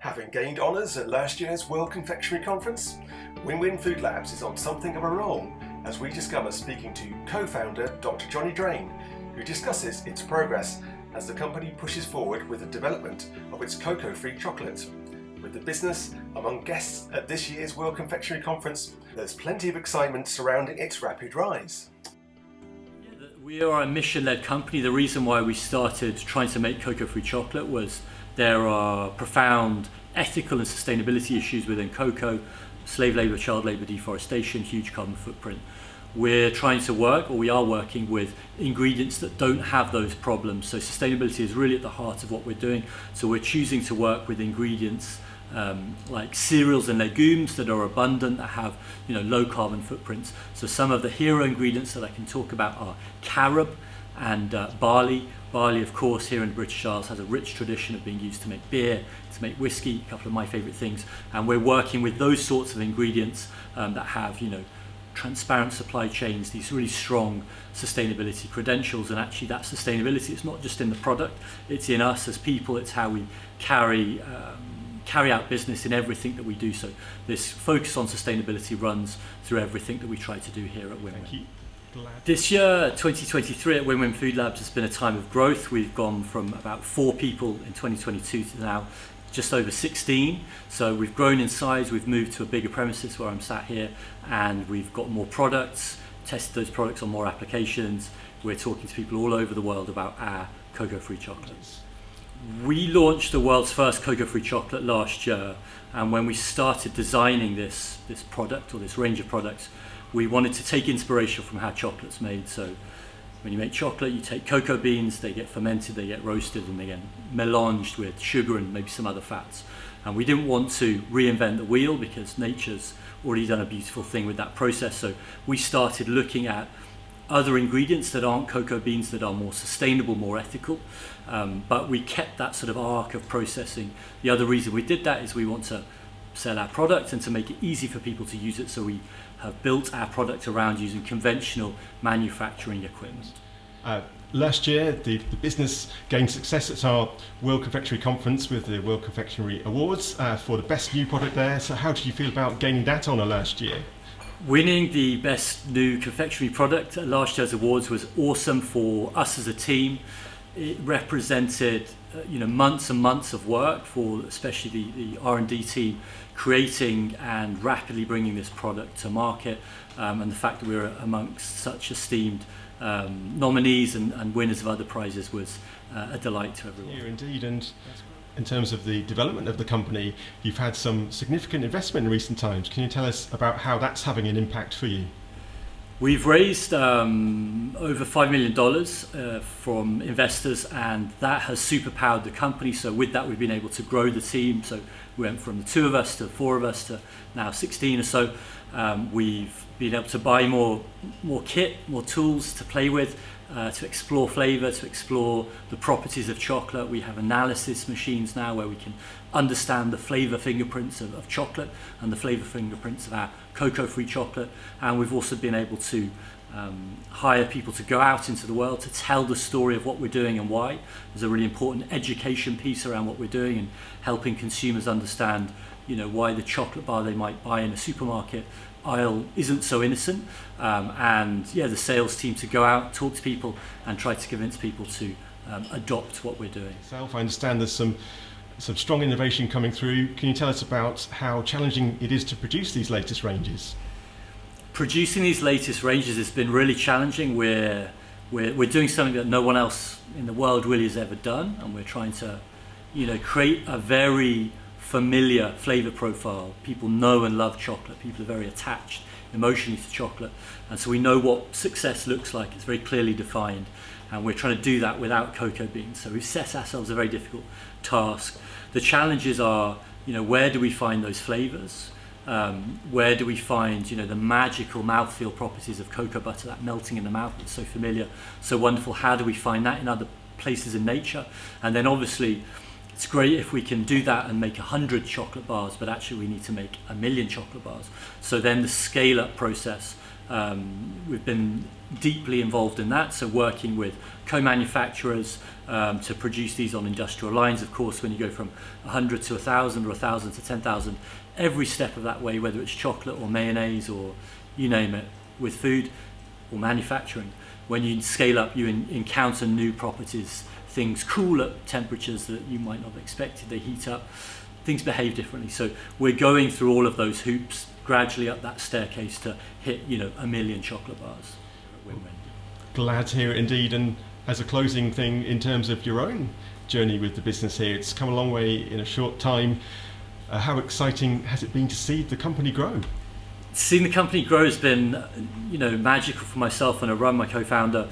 Having gained honours at last year's World Confectionery Conference, WNWN Food Labs is on something of a roll as we discover speaking to co-founder Dr. Johnny Drain, who discusses its progress as the company pushes forward with the development of its cocoa-free chocolate. With the business among guests at this year's World Confectionery Conference, there's plenty of excitement surrounding its rapid rise. We are a mission-led company. The reason why we started trying to make cocoa-free chocolate was there are profound ethical and sustainability issues within cocoa, slave labour, child labour, deforestation, huge carbon footprint. We're trying to work, or we are working with ingredients that don't have those problems. So sustainability is really at the heart of what we're doing. So we're choosing to work with ingredients like cereals and legumes that are abundant, that have low carbon footprints. So some of the hero ingredients that I can talk about are carob and barley. Barley, of course, here in the British Isles has a rich tradition of being used to make beer, to make whiskey, a couple of my favourite things. And we're working with those sorts of ingredients that have, transparent supply chains, these really strong sustainability credentials. And actually that sustainability, it's not just in the product, it's in us as people, it's how we carry out business in everything that we do. So this focus on sustainability runs through everything that we try to do here at WNWN. Thank you. This year, 2023 at WNWN Food Labs has been a time of growth. We've gone from about 4 people in 2022 to now just over 16. So we've grown in size, we've moved to a bigger premises where I'm sat here, and we've got more products, tested those products on more applications. We're talking to people all over the world about our cocoa-free chocolates. We launched the world's first cocoa-free chocolate last year, and when we started designing this product, or this range of products, we wanted to take inspiration from how chocolate's made. So when you make chocolate, you take cocoa beans, they get fermented, they get roasted, and they get melanged with sugar and maybe some other fats. And we didn't want to reinvent the wheel because nature's already done a beautiful thing with that process. So we started looking at other ingredients that aren't cocoa beans, that are more sustainable, more ethical, but we kept that sort of arc of processing. The other reason we did that is we want to sell our product and to make it easy for people to use it, so we have built our product around using conventional manufacturing equipment. Last year, the business gained success at our World Confectionery Conference with the World Confectionery Awards for the best new product there. So how did you feel about gaining that honour last year? Winning the best new confectionery product at last year's awards was awesome for us as a team. It represented months and months of work for especially the R&D team, creating and rapidly bringing this product to market, and the fact that we were amongst such esteemed nominees and winners of other prizes was a delight to everyone. Yeah, indeed. And in terms of the development of the company, you've had some significant investment in recent times. Can you tell us about how that's having an impact for you? We've raised over $5 million from investors, and that has superpowered the company. So with that, we've been able to grow the team. So we went from the 2 of us to 4 of us to now 16 or so. We've been able to buy more kit, more tools to play with, to explore flavour, to explore the properties of chocolate. We have analysis machines now where we can understand the flavour fingerprints of chocolate and the flavour fingerprints of our cocoa-free chocolate. And we've also been able to hire people to go out into the world to tell the story of what we're doing and why. There's a really important education piece around what we're doing and helping consumers understand why the chocolate bar they might buy in a supermarket aisle isn't so innocent, the sales team to go out, talk to people and try to convince people to adopt what we're doing. I understand there's some strong innovation coming through. Can you tell us about how challenging it is to produce these latest ranges? Producing these latest ranges has been really challenging. We're doing something that no one else in the world really has ever done, and we're trying to create a very familiar flavour profile. People know and love chocolate. People are very attached emotionally to chocolate, and so we know what success looks like. It's very clearly defined, and we're trying to do that without cocoa beans. So we've set ourselves a very difficult task. The challenges are, where do we find those flavours? Where do we find, the magical mouthfeel properties of cocoa butter, that melting in the mouth that's so familiar, so wonderful? How do we find that in other places in nature? And then obviously, it's great if we can do that and make 100 chocolate bars, but actually we need to make 1 million chocolate bars. So then the scale-up process We've been deeply involved in that, so working with co-manufacturers to produce these on industrial lines. Of course, when you go from 100 to 1,000 or 1,000 to 10,000, every step of that way, whether it's chocolate or mayonnaise or you name it, with food or manufacturing, when you scale up, you encounter new properties. Things cool at temperatures that you might not have expected. They heat up. Things behave differently. So we're going through all of those hoops gradually up that staircase to hit, 1 million chocolate bars. Win-win. Glad to hear it indeed. And as a closing thing, in terms of your own journey with the business here, it's come a long way in a short time. How exciting has it been to see the company grow? Seeing the company grow has been, magical for myself and Aram, my co-founder.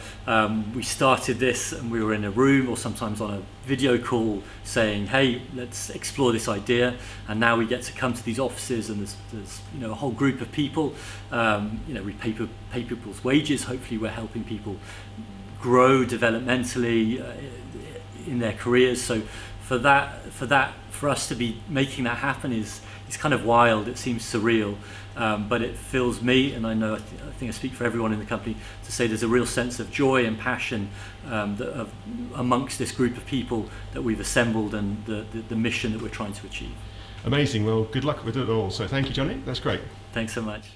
We started this and we were in a room or sometimes on a video call saying, hey, let's explore this idea. And now we get to come to these offices and there's a whole group of people. We pay people's wages. Hopefully we're helping people grow developmentally in their careers. So for us to be making that happen is kind of wild. It seems surreal, but it fills me, and I know I think I speak for everyone in the company to say there's a real sense of joy and passion amongst this group of people that we've assembled and the mission that we're trying to achieve. Amazing. Well, good luck with it all. So thank you, Johnny. That's great. Thanks so much.